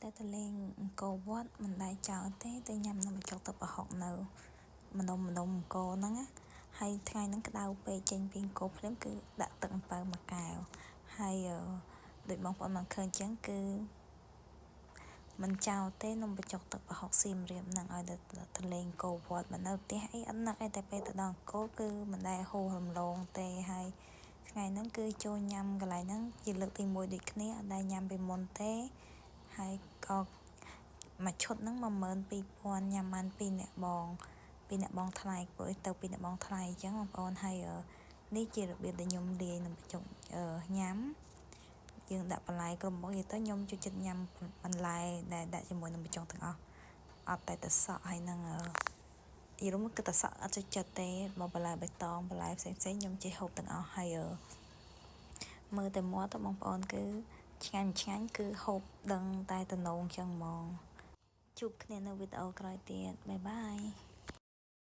តែទៅលេងអង្គរវត្តមិនដែរចោលទេទៅញ៉ាំនំបញ្ចុកទឹកប្រហុកនៅម្ដុំអង្គរហ្នឹងណាហើយថ្ងៃហ្នឹងក្តៅពេកចេញពីអង្គរភ្លាមគឺដាក់ទឹកអំពៅមួយកែវហើយដូចបងប្អូនបានឃើញអញ្ចឹងគឺមិនចោលទេនំបញ្ចុកទឹកប្រហុកសៀមរាបហ្នឹងឲ្យទៅលេងអង្គរវត្តមកនៅផ្ទះអីអត់នឹកអីតែពេលទៅដល់អង្គរគឺមិនដែរហូររំលងទេហើយថ្ងៃហ្នឹងគឺចូលញ៉ាំកន្លែងហ្នឹងជាលើកទី1ដូចគ្នាអត់ដែរញ៉ាំពីមុនទេហើយក៏មួយឈុតហ្នឹង12000ញ៉ាំបាន2អ្នកបងថ្លៃព្រោះទៅ2អ្នកបងថ្លៃអញ្ចឹងបងប្អូនហើយនេះជារបៀបដែលខ្ញុំលាយនំបញ្ចុកញ៉ាំយើងដាក់បន្លែគ្រប់មុខនិយាយទៅខ្ញុំចូលចិត្តញ៉ាំបន្លែដែលដាក់ជាមួយនំបញ្ចុកទាំងអស់អត់តែទឹកសក់ហើយនឹងយល់មកគឺទឹកសក់អត់ចូលចិត្តទេមកបន្លែបៃតងបន្លែផ្សេងខ្ញុំចេះហូបទាំងអស់ហើយមើលតែមាត់ទៅបងប្អូនគឺឆ្ងាញ់គឺហូបដឹងតែតំណងចឹងហ្មងជួបគ្នានៅវីដេអូក្រោយទៀតបាយបាយ